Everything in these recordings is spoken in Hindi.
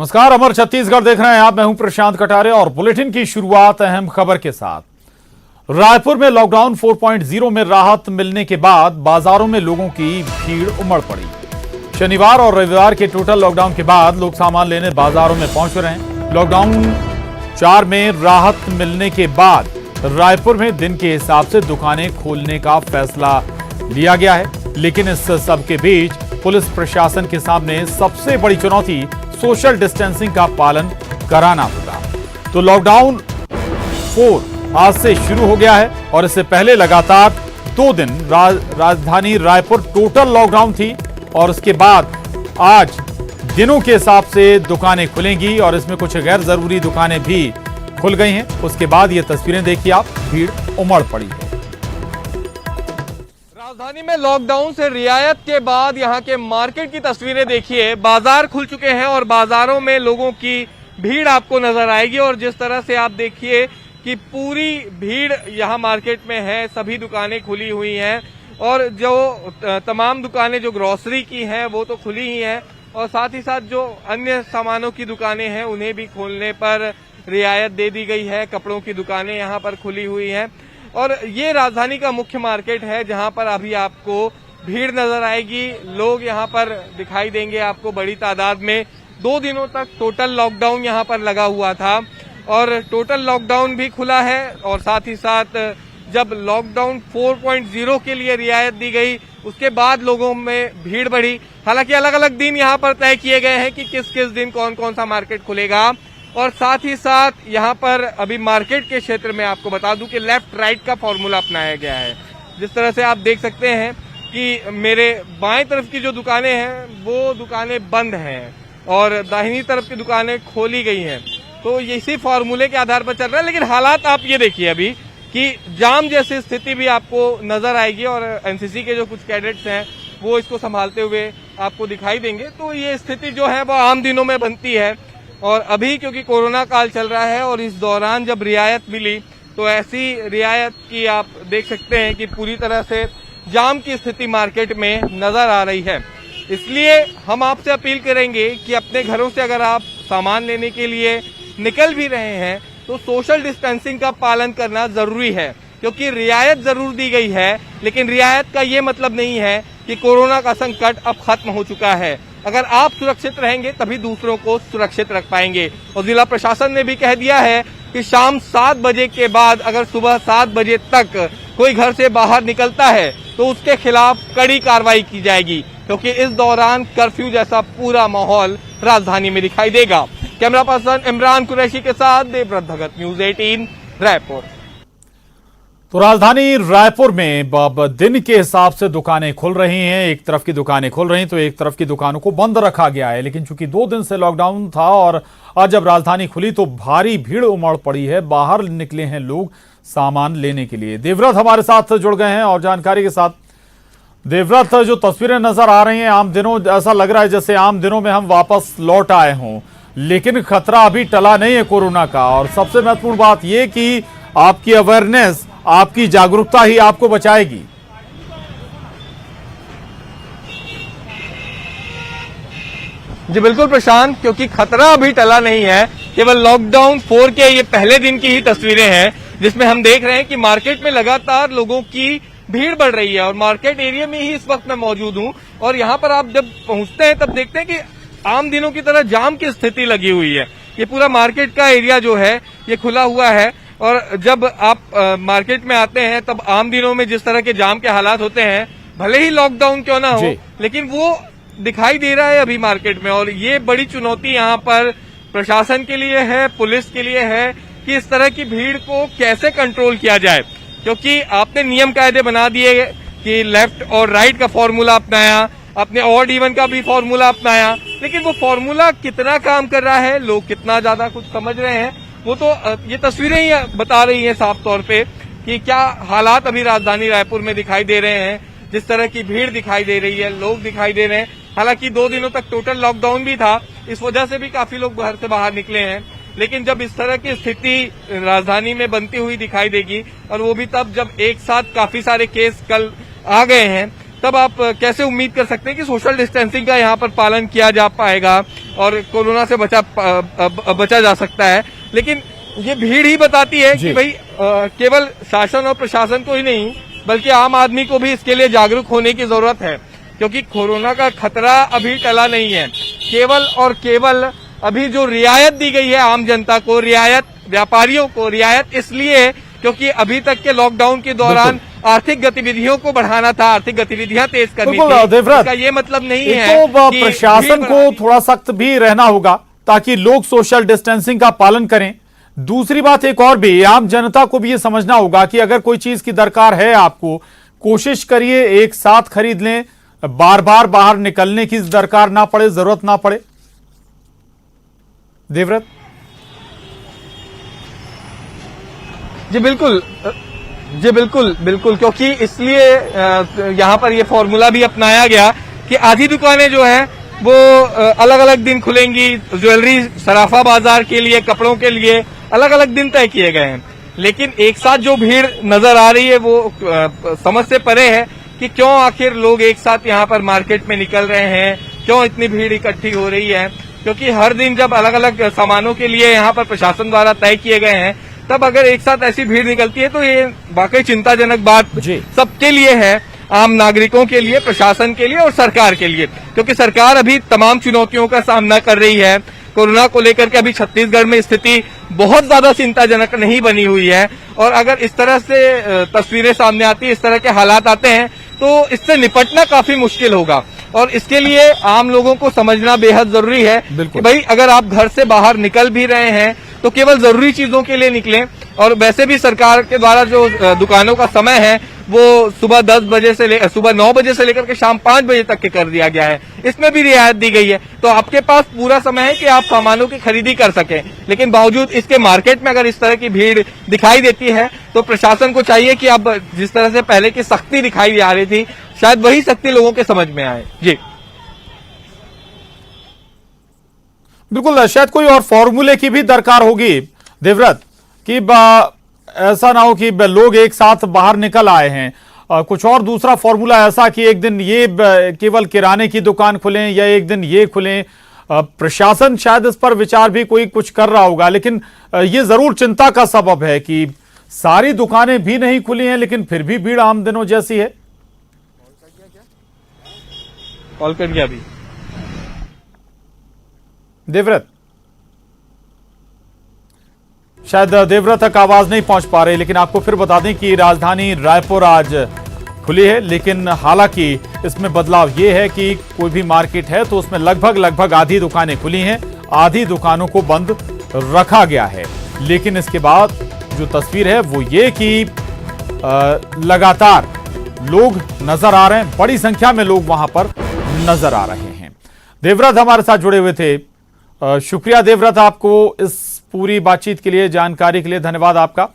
नमस्कार, अमर छत्तीसगढ़ देख रहे हैं आप। मैं हूं प्रशांत कटारे और बुलेटिन की शुरुआत अहम खबर के साथ। रायपुर में लॉकडाउन 4.0 में राहत मिलने के बाद बाजारों में लोगों की भीड़ उमड़ पड़ी। शनिवार और रविवार के टोटल लॉकडाउन के बाद लोग सामान लेने बाजारों में पहुंच रहे हैं। लॉकडाउन 4 में राहत मिलने के बाद रायपुर में दिन के हिसाब से दुकानें खोलने का फैसला लिया गया है, लेकिन इस सब के बीच पुलिस प्रशासन के सामने सबसे बड़ी चुनौती सोशल डिस्टेंसिंग का पालन कराना होगा। तो लॉकडाउन 4 आज से शुरू हो गया है और इससे पहले लगातार 2 दिन राजधानी रायपुर टोटल लॉकडाउन थी और उसके बाद आज दिनों के हिसाब से दुकानें खुलेंगी और इसमें कुछ गैर जरूरी दुकानें भी खुल गई हैं। उसके बाद ये तस्वीरें देखिए आप, भीड़ उमड़ पड़ी है। राजधानी में लॉकडाउन से रियायत के बाद यहाँ के मार्केट की तस्वीरें देखिए। बाजार खुल चुके हैं और बाजारों में लोगों की भीड़ आपको नजर आएगी और जिस तरह से आप देखिए कि पूरी भीड़ यहाँ मार्केट में है, सभी दुकानें खुली हुई हैं और जो तमाम दुकानें जो ग्रोसरी की हैं वो तो खुली ही हैं और साथ ही साथ जो अन्य सामानों की दुकानें हैं उन्हें भी खोलने पर रियायत दे दी गई है। कपड़ों की दुकानें यहाँ पर खुली हुई हैं और ये राजधानी का मुख्य मार्केट है जहां पर अभी आपको भीड़ नजर आएगी। लोग यहां पर दिखाई देंगे आपको बड़ी तादाद में। 2 दिनों तक टोटल लॉकडाउन यहां पर लगा हुआ था और टोटल लॉकडाउन भी खुला है और साथ ही साथ जब लॉकडाउन 4.0 के लिए रियायत दी गई उसके बाद लोगों में भीड़ बढ़ी। हालांकि अलग अलग दिन यहां पर तय किए गए हैं कि किस किस दिन कौन कौन सा मार्केट खुलेगा और साथ ही साथ यहाँ पर अभी मार्केट के क्षेत्र में आपको बता दूं कि लेफ्ट राइट का फॉर्मूला अपनाया गया है। जिस तरह से आप देख सकते हैं कि मेरे बाएं तरफ की जो दुकानें हैं वो दुकानें बंद हैं और दाहिनी तरफ की दुकानें खोली गई हैं। तो इसी फॉर्मूले के आधार पर चल रहा है। लेकिन हालात आप ये देखिए अभी कि जाम जैसी स्थिति भी आपको नजर आएगी और एनसीसी के जो कुछ कैडेट्स हैं वो इसको संभालते हुए आपको दिखाई देंगे। तो ये स्थिति जो है वो आम दिनों में बनती है और अभी क्योंकि कोरोना काल चल रहा है और इस दौरान जब रियायत मिली तो ऐसी रियायत की आप देख सकते हैं कि पूरी तरह से जाम की स्थिति मार्केट में नजर आ रही है। इसलिए हम आपसे अपील करेंगे कि अपने घरों से अगर आप सामान लेने के लिए निकल भी रहे हैं तो सोशल डिस्टेंसिंग का पालन करना जरूरी है, क्योंकि रियायत जरूर दी गई है लेकिन रियायत का ये मतलब नहीं है कि कोरोना का संकट अब खत्म हो चुका है। अगर आप सुरक्षित रहेंगे तभी दूसरों को सुरक्षित रख पाएंगे और जिला प्रशासन ने भी कह दिया है कि शाम 7 बजे के बाद अगर सुबह 7 बजे तक कोई घर से बाहर निकलता है तो उसके खिलाफ कड़ी कार्रवाई की जाएगी, क्योंकि इस दौरान कर्फ्यू जैसा पूरा माहौल राजधानी में दिखाई देगा। कैमरा पर्सन इमरान कुरैशी के साथ देवव्रत भगत, न्यूज 18 रायपुर। तो राजधानी रायपुर में दिन के हिसाब से दुकानें खुल रही हैं। एक तरफ की दुकानें खुल रही तो एक तरफ की दुकानों को बंद रखा गया है, लेकिन चूंकि 2 दिन से लॉकडाउन था और आज जब राजधानी खुली तो भारी भीड़ उमड़ पड़ी है। बाहर निकले हैं लोग सामान लेने के लिए। देवव्रत हमारे साथ जुड़ गए हैं और जानकारी के साथ। देवव्रत, जो तस्वीरें नजर आ रही हैं आम दिनों, ऐसा लग रहा है जैसे आम दिनों में हम वापस लौट आए हों, लेकिन खतरा अभी टला नहीं है कोरोना का। और सबसे महत्वपूर्ण बात यह कि आपकी अवेयरनेस, आपकी जागरूकता ही आपको बचाएगी। जी बिल्कुल प्रशांत, क्योंकि खतरा अभी टला नहीं है। केवल लॉकडाउन 4 के ये पहले दिन की ही तस्वीरें हैं जिसमें हम देख रहे हैं कि मार्केट में लगातार लोगों की भीड़ बढ़ रही है और मार्केट एरिया में ही इस वक्त मैं मौजूद हूं और यहाँ पर आप जब पहुंचते हैं तब देखते हैं कि आम दिनों की तरह जाम की स्थिति लगी हुई है। ये पूरा मार्केट का एरिया जो है ये खुला हुआ है और जब आप मार्केट में आते हैं तब आम दिनों में जिस तरह के जाम के हालात होते हैं, भले ही लॉकडाउन क्यों ना हो, लेकिन वो दिखाई दे रहा है अभी मार्केट में। और ये बड़ी चुनौती यहाँ पर प्रशासन के लिए है, पुलिस के लिए है कि इस तरह की भीड़ को कैसे कंट्रोल किया जाए, क्योंकि आपने नियम कायदे बना दिए कि लेफ्ट और राइट का फॉर्मूला अपनाया, आपने ऑड इवन का भी फॉर्मूला अपनाया, लेकिन वो फॉर्मूला कितना काम कर रहा है, लोग कितना ज्यादा कुछ समझ रहे हैं, वो तो ये तस्वीरें ही बता रही हैं साफ तौर पे कि क्या हालात अभी राजधानी रायपुर में दिखाई दे रहे हैं। जिस तरह की भीड़ दिखाई दे रही है, लोग दिखाई दे रहे हैं। हालांकि 2 दिनों तक टोटल लॉकडाउन भी था, इस वजह से भी काफी लोग घर से बाहर निकले हैं, लेकिन जब इस तरह की स्थिति राजधानी में बनती हुई दिखाई देगी और वो भी तब जब एक साथ काफी सारे केस कल आ गए हैं, तब आप कैसे उम्मीद कर सकते हैं कि सोशल डिस्टेंसिंग का यहाँ पर पालन किया जा पाएगा और कोरोना से बचा जा सकता है। लेकिन ये भीड़ ही बताती है कि भाई केवल शासन और प्रशासन को ही नहीं बल्कि आम आदमी को भी इसके लिए जागरूक होने की जरूरत है, क्योंकि कोरोना का खतरा अभी टला नहीं है। केवल और केवल अभी जो रियायत दी गई है आम जनता को, रियायत व्यापारियों को रियायत इसलिए क्योंकि अभी तक के लॉकडाउन के दौरान आर्थिक गतिविधियों को बढ़ाना था, आर्थिक गतिविधियां तेज करनी थी। इसका ये मतलब नहीं है तो कि प्रशासन को थोड़ा सख्त भी रहना होगा ताकि लोग सोशल डिस्टेंसिंग का पालन करें। दूसरी बात एक और भी, आम जनता को भी ये समझना होगा कि अगर कोई चीज की दरकार है आपको, कोशिश करिए एक साथ खरीद लें, बार बार बाहर निकलने की दरकार ना पड़े, जरूरत ना पड़े। देवव्रत जी बिल्कुल, क्योंकि इसलिए यहाँ पर ये फॉर्मूला भी अपनाया गया कि आधी दुकानें जो है वो अलग अलग दिन खुलेंगी। ज्वेलरी, सराफा बाजार के लिए, कपड़ों के लिए अलग अलग दिन तय किए गए हैं। लेकिन एक साथ जो भीड़ नजर आ रही है वो समझ से परे है कि क्यों आखिर लोग एक साथ यहाँ पर मार्केट में निकल रहे हैं, क्यों इतनी भीड़ इकट्ठी हो रही है। क्योंकि हर दिन जब अलग अलग सामानों के लिए यहाँ पर प्रशासन द्वारा तय किए गए हैं, तब अगर एक साथ ऐसी भीड़ निकलती है तो ये वाकई चिंताजनक बात सबके लिए है, आम नागरिकों के लिए, प्रशासन के लिए और सरकार के लिए। क्योंकि सरकार अभी तमाम चुनौतियों का सामना कर रही है। कोरोना को लेकर के अभी छत्तीसगढ़ में स्थिति बहुत ज्यादा चिंताजनक नहीं बनी हुई है और अगर इस तरह से तस्वीरें सामने आती है, इस तरह के हालात आते हैं तो इससे निपटना काफी मुश्किल होगा। और इसके लिए आम लोगों को समझना बेहद जरूरी है कि भाई अगर आप घर से बाहर निकल भी रहे हैं तो केवल जरूरी चीजों के लिए निकलें। और वैसे भी सरकार के द्वारा जो दुकानों का समय है वो सुबह 9 बजे से लेकर के शाम 5 बजे तक के कर दिया गया है। इसमें भी रियायत दी गई है, तो आपके पास पूरा समय है कि आप सामानों की खरीदी कर सकें। लेकिन बावजूद इसके मार्केट में अगर इस तरह की भीड़ दिखाई देती है तो प्रशासन को चाहिए कि अब जिस तरह से पहले की सख्ती दिखाई जा रही थी, शायद वही सख्ती लोगों के समझ में आए। जी बिल्कुल, शायद कोई और फॉर्मूले की भी दरकार होगी देवव्रत, कि ऐसा ना हो कि लोग एक साथ बाहर निकल आए हैं, कुछ और दूसरा फॉर्मूला ऐसा कि एक दिन ये केवल किराने की दुकान खुलें या एक दिन ये खुलें। प्रशासन शायद इस पर विचार भी कोई कुछ कर रहा होगा, लेकिन ये जरूर चिंता का सबब है कि सारी दुकानें भी नहीं खुली हैं लेकिन फिर भी भीड़ आम दिनों जैसी है। कॉल कर गया अभी देवव्रत, शायद देवव्रत तक आवाज नहीं पहुंच पा रही, लेकिन आपको फिर बता दें कि राजधानी रायपुर आज खुली है। लेकिन हालांकि इसमें बदलाव ये है कि कोई भी मार्केट है तो उसमें लगभग आधी दुकानें खुली हैं, आधी दुकानों को बंद रखा गया है। लेकिन इसके बाद जो तस्वीर है वो ये कि लगातार लोग नजर आ रहे हैं, बड़ी संख्या में लोग वहां पर नजर आ रहे हैं। देवव्रत हमारे साथ जुड़े हुए थे, शुक्रिया देवव्रत आपको इस पूरी बातचीत के लिए, जानकारी के लिए धन्यवाद आपका।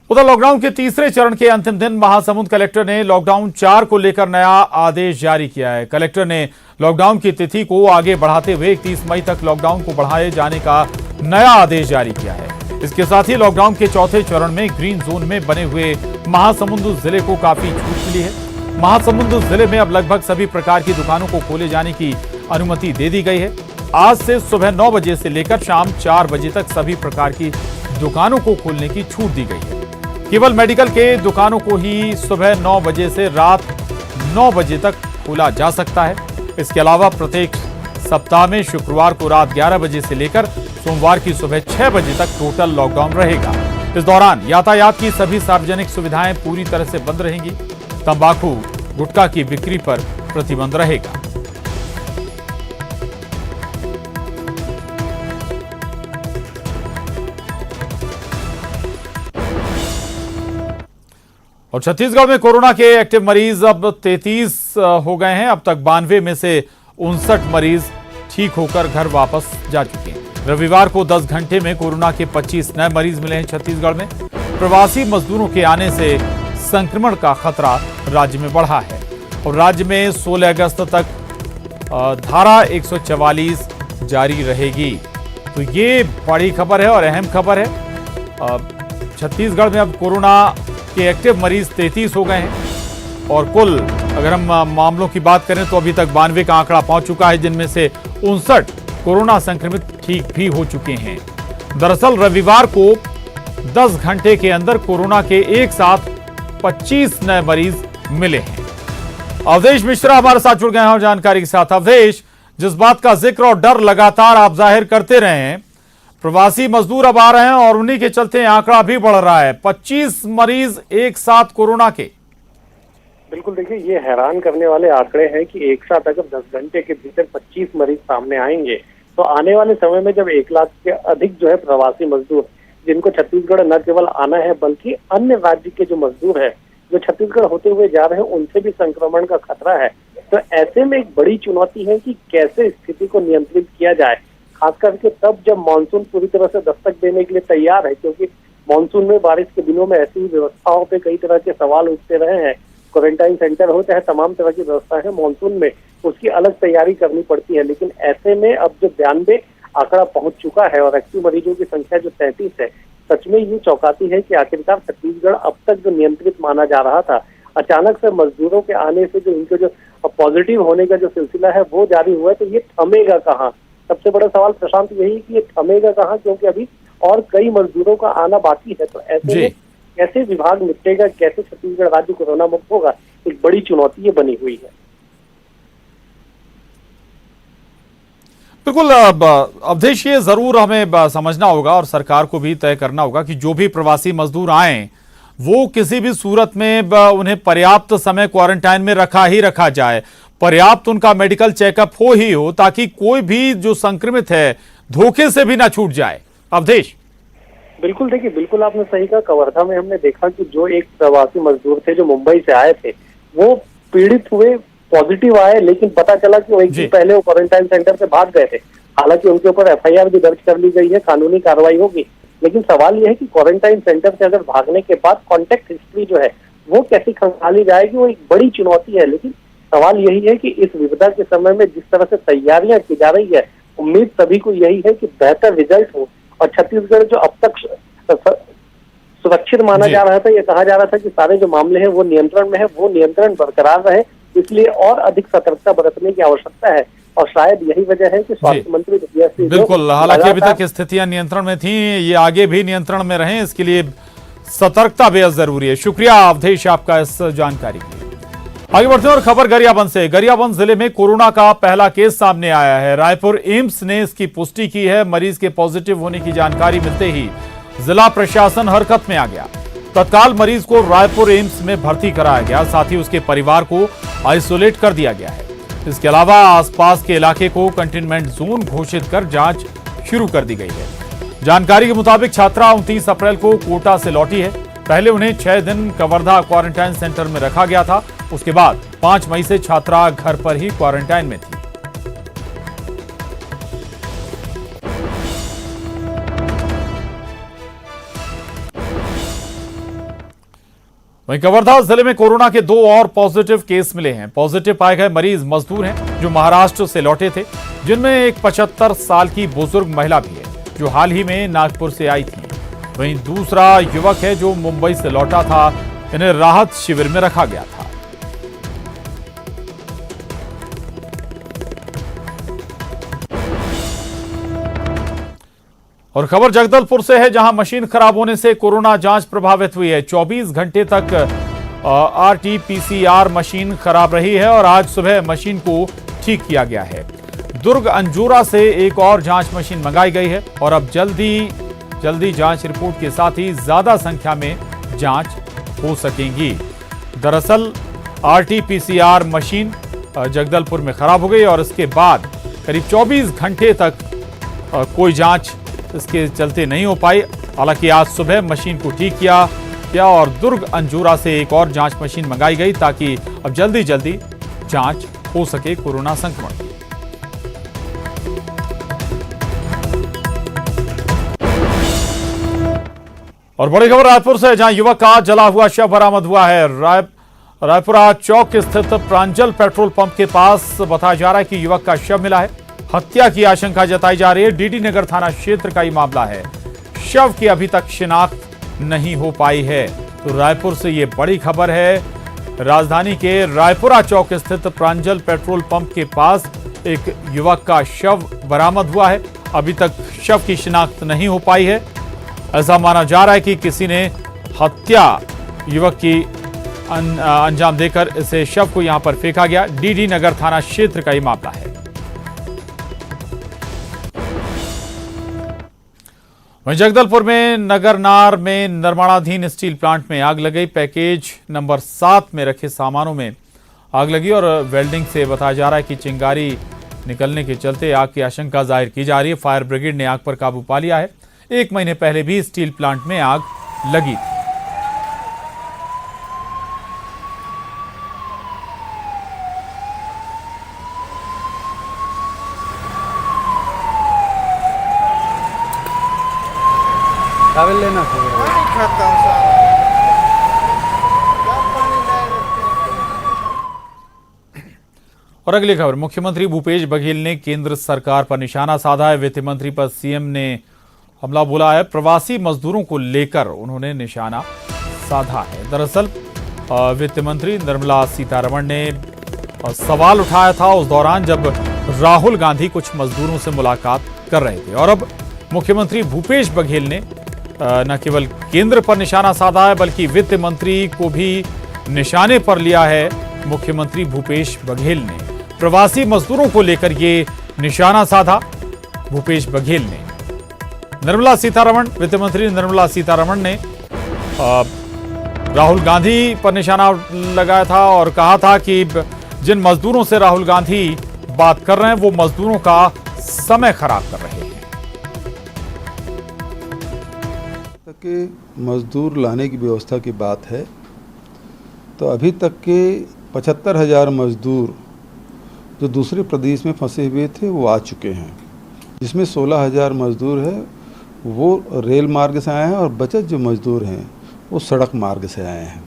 उधर लॉकडाउन के तीसरे चरण के अंतिम दिन महासमुंद कलेक्टर ने लॉकडाउन 4 को लेकर नया आदेश जारी किया है। कलेक्टर ने लॉकडाउन की तिथि को आगे बढ़ाते हुए 31 मई तक लॉकडाउन को बढ़ाए जाने का नया आदेश जारी किया है। इसके साथ ही लॉकडाउन के चौथे चरण में ग्रीन जोन में बने हुए महासमुंद जिले को काफी छूट मिली है। महासमुंद जिले में अब लगभग सभी प्रकार की दुकानों को खोले जाने की अनुमति दे दी गई है। आज से सुबह 9 बजे से लेकर शाम 4 बजे तक सभी प्रकार की दुकानों को खोलने की छूट दी गई है। केवल मेडिकल के दुकानों को ही सुबह 9 बजे से रात 9 बजे तक खोला जा सकता है। इसके अलावा प्रत्येक सप्ताह में शुक्रवार को रात 11 बजे से लेकर सोमवार की सुबह 6 बजे तक टोटल लॉकडाउन रहेगा। इस दौरान यातायात की सभी सार्वजनिक सुविधाएं पूरी तरह से बंद रहेंगी। तंबाकू, गुटखा की बिक्री पर प्रतिबंध रहेगा। और छत्तीसगढ़ में कोरोना के एक्टिव मरीज अब 33 हो गए हैं। अब तक 92 में से 59 मरीज ठीक होकर घर वापस जा चुके हैं। रविवार को 10 घंटे में कोरोना के 25 नए मरीज मिले हैं छत्तीसगढ़ में। प्रवासी मजदूरों के आने से संक्रमण का खतरा राज्य में बढ़ा है और राज्य में 16 अगस्त तक धारा 144 जारी रहेगी। तो ये बड़ी खबर है और अहम खबर है। छत्तीसगढ़ में अब कोरोना के एक्टिव मरीज 33 हो गए हैं और कुल अगर हम मामलों की बात करें तो अभी तक 92 का आंकड़ा पहुंच चुका है, जिनमें से 59 कोरोना संक्रमित ठीक भी हो चुके हैं। दरअसल रविवार को 10 घंटे के अंदर कोरोना के एक साथ 25 नए मरीज मिले हैं। अवधेश मिश्रा हमारे साथ जुड़ गए हैं और जानकारी के साथ। अवधेश, जिस बात का जिक्र और डर लगातार आप जाहिर करते रहे हैं, प्रवासी मजदूर अब आ रहे हैं और उन्हीं के चलते आंकड़ा भी बढ़ रहा है। 25 मरीज एक साथ कोरोना के। बिल्कुल, देखिए ये हैरान करने वाले आंकड़े हैं कि एक साथ अगर 10 घंटे के भीतर 25 मरीज सामने आएंगे तो आने वाले समय में जब 1 लाख के अधिक जो है प्रवासी मजदूर जिनको छत्तीसगढ़ न केवल आना है बल्कि अन्य राज्य के जो मजदूर है जो छत्तीसगढ़ होते हुए जा रहे हैं उनसे भी संक्रमण का खतरा है। तो ऐसे में एक बड़ी चुनौती है कि कैसे स्थिति को नियंत्रित किया जाए, खास करके तब जब मानसून पूरी तरह से दस्तक देने के लिए तैयार है, क्योंकि मानसून में बारिश के दिनों में ऐसी व्यवस्थाओं पे कई तरह के सवाल उठते रहे हैं। क्वारंटाइन सेंटर हो चाहे तमाम तरह की व्यवस्था है, मानसून में उसकी अलग तैयारी करनी पड़ती है। लेकिन ऐसे में अब जो 92 आंकड़ा पहुंच चुका है और एक्टिव मरीजों की संख्या जो 33 है, सच में ये चौंकाती है कि आखिरकार छत्तीसगढ़ अब तक जो नियंत्रित माना जा रहा था, अचानक से मजदूरों के आने से जो इनके जो पॉजिटिव होने का जो सिलसिला है वो जारी हुआ है, तो ये थमेगा कहाँ? सबसे बड़ा सवाल प्रशांत यही है कि ये थमेगा कहाँ, क्योंकि अभी और कई मजदूरों का आना बाकी है। तो ऐसे में कैसे विभाग निपटेगा, कैसे छत्तीसगढ़ राज्य कोरोना मुक्त होगा, एक बड़ी चुनौती ये बनी हुई है। बिल्कुल अवधेश, ये जरूर हमें समझना होगा और सरकार को भी तय करना होगा कि जो भी प्रवासी मजदूर आए वो किसी भी सूरत में उन्हें पर्याप्त समय क्वारंटाइन में रखा जाए, पर्याप्त उनका मेडिकल चेकअप हो, ताकि कोई भी जो संक्रमित है धोखे से भी ना छूट जाए। अवधेश, बिल्कुल, देखिए बिल्कुल आपने सही कहा। कवर्धा में हमने देखा कि जो एक प्रवासी मजदूर थे जो मुंबई से आए थे, वो पीड़ित हुए, पॉजिटिव आए, लेकिन पता चला कि वो एक दिन पहले वो क्वारंटाइन सेंटर से भाग गए थे। हालांकि उनके ऊपर FIR भी दर्ज कर ली गई है, कानूनी कार्रवाई होगी। लेकिन सवाल यह है कि क्वारंटाइन सेंटर से अगर भागने के बाद कॉन्टेक्ट हिस्ट्री जो है वो कैसी खंगाली जाएगी, वो एक बड़ी चुनौती है। लेकिन सवाल यही है कि इस विपदा के समय में जिस तरह से तैयारियां की जा रही है, उम्मीद सभी को यही है कि बेहतर रिजल्ट हो। और छत्तीसगढ़ जो अब तक सुरक्षित माना जा रहा था, ये कहा जा रहा था कि सारे जो मामले हैं वो नियंत्रण में है, वो नियंत्रण बरकरार रहे, इसलिए और अधिक सतर्कता बरतने की आवश्यकता है। और शायद यही वजह है कि स्वास्थ्य मंत्री बिल्कुल, हालांकि अभी तक स्थितियां नियंत्रण में थी, ये आगे भी नियंत्रण में रहें, इसके लिए सतर्कता बेहद जरूरी है। शुक्रिया अवधेश आपका इस जानकारी के लिए। आगे बढ़ते हैं और खबर गरियाबंद से। गरियाबंद जिले में कोरोना का पहला केस सामने आया है। रायपुर एम्स ने इसकी पुष्टि की है। मरीज के पॉजिटिव होने की जानकारी मिलते ही जिला प्रशासन हरकत में आ गया। तत्काल मरीज को रायपुर एम्स में भर्ती कराया गया, साथ ही उसके परिवार को आइसोलेट कर दिया गया है। इसके अलावा आसपास के इलाके को कंटेनमेंट जोन घोषित कर जांच शुरू कर दी गई है। जानकारी के मुताबिक छात्रा 29 अप्रैल को कोटा से लौटी है। पहले उन्हें 6 दिन कवर्धा क्वारंटाइन सेंटर में रखा गया था। उसके बाद 5 मई से छात्रा घर पर ही क्वारंटाइन में थी। वहीं कवर्धा जिले में कोरोना के 2 और पॉजिटिव केस मिले हैं। पॉजिटिव पाए गए मरीज मजदूर हैं जो महाराष्ट्र से लौटे थे, जिनमें एक 75 साल की बुजुर्ग महिला भी है जो हाल ही में नागपुर से आई थी। वहीं दूसरा युवक है जो मुंबई से लौटा था। इन्हें राहत शिविर में रखा गया था। और खबर जगदलपुर से है, जहां मशीन खराब होने से कोरोना जांच प्रभावित हुई है। 24 घंटे तक RT-PCR मशीन खराब रही है और आज सुबह मशीन को ठीक किया गया है। दुर्ग अंजोरा से एक और जांच मशीन मंगाई गई है और अब जल्दी जांच रिपोर्ट के साथ ही ज्यादा संख्या में जांच हो सकेंगी। दरअसल RT-PCR मशीन जगदलपुर में खराब हो गई और इसके बाद करीब 24 घंटे तक कोई जांच इसके चलते नहीं हो पाई। हालांकि आज सुबह मशीन को ठीक किया और दुर्ग अंजोरा से एक और जांच मशीन मंगाई गई ताकि अब जल्दी जांच हो सके कोरोना संक्रमण की। और बड़ी खबर रायपुर से, जहां युवक का जला हुआ शव बरामद हुआ है। रायपुरा चौक स्थित प्रांजल पेट्रोल पंप के पास बताया जा रहा है कि युवक का शव मिला है। हत्या की आशंका जताई जा रही है। डीडी नगर थाना क्षेत्र का ये मामला है। शव की अभी तक शिनाख्त नहीं हो पाई है। तो रायपुर से ये बड़ी खबर है। राजधानी के रायपुरा चौक स्थित प्रांजल पेट्रोल पंप के पास एक युवक का शव बरामद हुआ है। अभी तक शव की शिनाख्त नहीं हो पाई है। ऐसा माना जा रहा है कि किसी ने हत्या युवक की अंजाम देकर इसे शव को यहां पर फेंका गया। डीडी नगर थाना क्षेत्र का ये मामला है। वहीं जगदलपुर में नगरनार में निर्माणाधीन स्टील प्लांट में आग लगी। पैकेज नंबर 7 में रखे सामानों में आग लगी और वेल्डिंग से बताया जा रहा है कि चिंगारी निकलने के चलते आग की आशंका जाहिर की जा रही है। फायर ब्रिगेड ने आग पर काबू पा लिया है। 1 महीने पहले भी स्टील प्लांट में आग लगी थी। चावल लेना था। और अगली खबर, मुख्यमंत्री भूपेश बघेल ने केंद्र सरकार पर निशाना साधा है। वित्त मंत्री पर सीएम ने हमला बोला है। प्रवासी मजदूरों को लेकर उन्होंने निशाना साधा है। दरअसल वित्त मंत्री निर्मला सीतारमण ने सवाल उठाया था उस दौरान जब राहुल गांधी कुछ मजदूरों से मुलाकात कर रहे थे। और अब मुख्यमंत्री भूपेश बघेल ने न केवल केंद्र पर निशाना साधा है बल्कि वित्त मंत्री को भी निशाने पर लिया है। मुख्यमंत्री भूपेश बघेल ने प्रवासी मजदूरों को लेकर ये निशाना साधा। भूपेश बघेल ने निर्मला सीतारमण, वित्त मंत्री निर्मला सीतारमण ने राहुल गांधी पर निशाना लगाया था और कहा था कि जिन मजदूरों से राहुल गांधी बात कर रहे हैं वो मजदूरों का समय खराब कर रहे हैं। के मजदूर लाने की व्यवस्था की बात है तो अभी तक के 75,000 मजदूर जो दूसरे प्रदेश में फंसे हुए थे वो आ चुके हैं, जिसमें 16,000 मजदूर है वो रेल मार्ग से आए हैं और बचत जो मजदूर हैं वो सड़क मार्ग से आए हैं।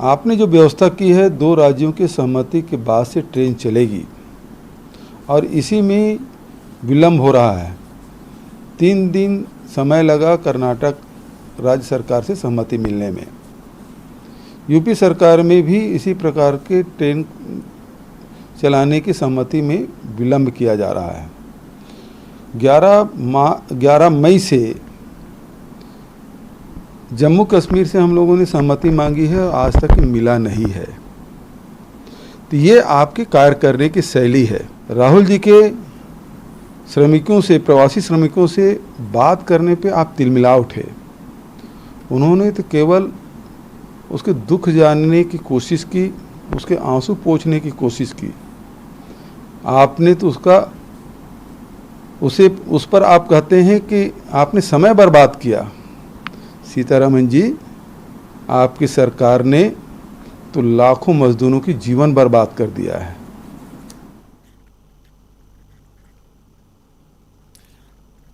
आपने जो व्यवस्था की है 2 राज्यों की सहमति के बाद से ट्रेन चलेगी और इसी में विलम्ब हो रहा है। 3 दिन समय लगा कर्नाटक राज्य सरकार से सहमति मिलने में। यूपी सरकार में भी इसी प्रकार के ट्रेन चलाने की सहमति में विलम्ब किया जा रहा है। 11 मई से जम्मू कश्मीर से हम लोगों ने सहमति मांगी है और आज तक मिला नहीं है। तो ये आपके कार्य करने की शैली है। राहुल जी के श्रमिकों से, प्रवासी श्रमिकों से बात करने पे आप तिलमिला उठे। उन्होंने तो केवल उसके दुख जानने की कोशिश की, उसके आंसू पोंछने की कोशिश की। आपने तो उस पर आप कहते हैं कि आपने समय बर्बाद किया। सीतारमण जी, आपकी सरकार ने तो लाखों मजदूरों की जीवन बर्बाद कर दिया है।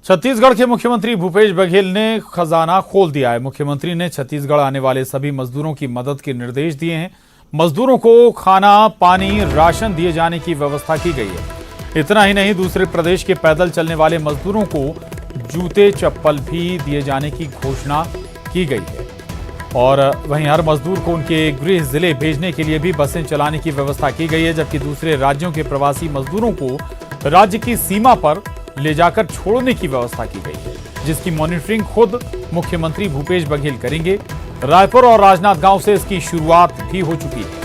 छत्तीसगढ़ के मुख्यमंत्री भूपेश बघेल ने खजाना खोल दिया है। मुख्यमंत्री ने छत्तीसगढ़ आने वाले सभी मजदूरों की मदद के निर्देश दिए हैं। मजदूरों को खाना, पानी, राशन दिए जाने की व्यवस्था की गई है। इतना ही नहीं, दूसरे प्रदेश के पैदल चलने वाले मजदूरों को जूते चप्पल भी दिए जाने की घोषणा की गई है। और वहीं हर मजदूर को उनके गृह जिले भेजने के लिए भी बसें चलाने की व्यवस्था की गई है, जबकि दूसरे राज्यों के प्रवासी मजदूरों को राज्य की सीमा पर ले जाकर छोड़ने की व्यवस्था की गई है, जिसकी मॉनिटरिंग खुद मुख्यमंत्री भूपेश बघेल करेंगे। रायपुर और राजनांदगांव से इसकी शुरुआत भी हो चुकी है।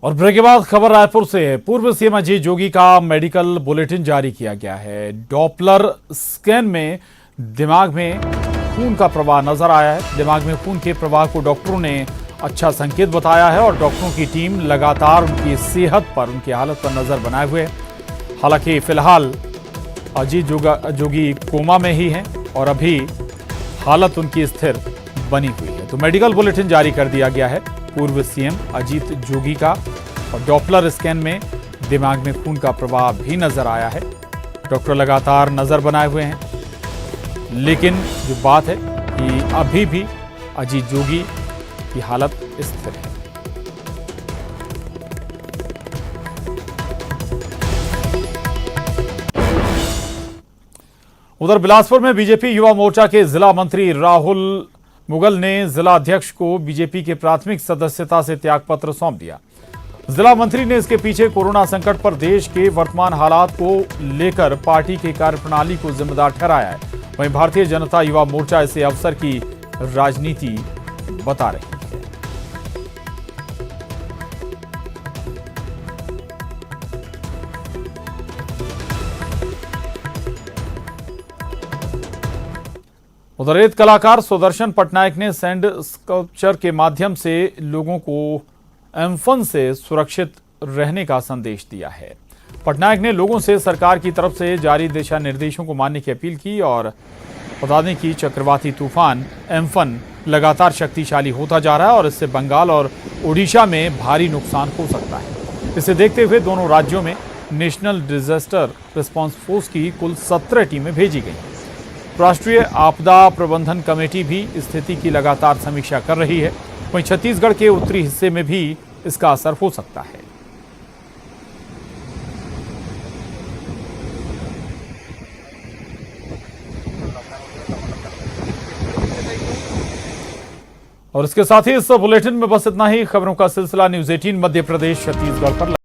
और ब्रेक के बाद खबर रायपुर से है। पूर्व सीएम अजीत जोगी का मेडिकल बुलेटिन जारी किया गया है। डॉपलर स्कैन में दिमाग में खून का प्रवाह नजर आया है। दिमाग में खून के प्रवाह को डॉक्टरों ने अच्छा संकेत बताया है और डॉक्टरों की टीम लगातार उनकी सेहत पर, उनकी हालत पर नजर बनाए हुए है। हालांकि फिलहाल अजीत जोगी कोमा में ही हैं और अभी हालत उनकी स्थिर बनी हुई है। तो मेडिकल बुलेटिन जारी कर दिया गया है पूर्व सीएम अजीत जोगी का और डॉपलर स्कैन में दिमाग में खून का प्रवाह भी नजर आया है। डॉक्टर लगातार नजर बनाए हुए हैं, लेकिन जो बात है कि अभी भी अजीत जोगी की हालत स्थिर है। उधर बिलासपुर में बीजेपी युवा मोर्चा के जिला मंत्री राहुल मुगल ने जिला अध्यक्ष को बीजेपी के प्राथमिक सदस्यता से त्यागपत्र सौंप दिया। जिला मंत्री ने इसके पीछे कोरोना संकट पर देश के वर्तमान हालात को लेकर पार्टी की कार्यप्रणाली को जिम्मेदार ठहराया है। वहीं भारतीय जनता युवा मोर्चा इसे अवसर की राजनीति बता रही है। उधर एक कलाकार सुदर्शन पटनायक ने सैंड स्कल्पचर के माध्यम से लोगों को एम्फन से सुरक्षित रहने का संदेश दिया है। पटनायक ने लोगों से सरकार की तरफ से जारी दिशा निर्देशों को मानने की अपील की और बता दें कि चक्रवाती तूफान एम्फन लगातार शक्तिशाली होता जा रहा है और इससे बंगाल और ओडिशा में भारी नुकसान हो सकता है। इसे देखते हुए दोनों राज्यों में नेशनल डिजास्टर रिस्पांस फोर्स की कुल 17 टीमें भेजी गई। राष्ट्रीय आपदा प्रबंधन कमेटी भी स्थिति की लगातार समीक्षा कर रही है। वहीं छत्तीसगढ़ के उत्तरी हिस्से में भी इसका असर हो सकता है। और इसके साथ ही इस बुलेटिन में बस इतना ही। खबरों का सिलसिला न्यूज़ 18 मध्य प्रदेश छत्तीसगढ़ पर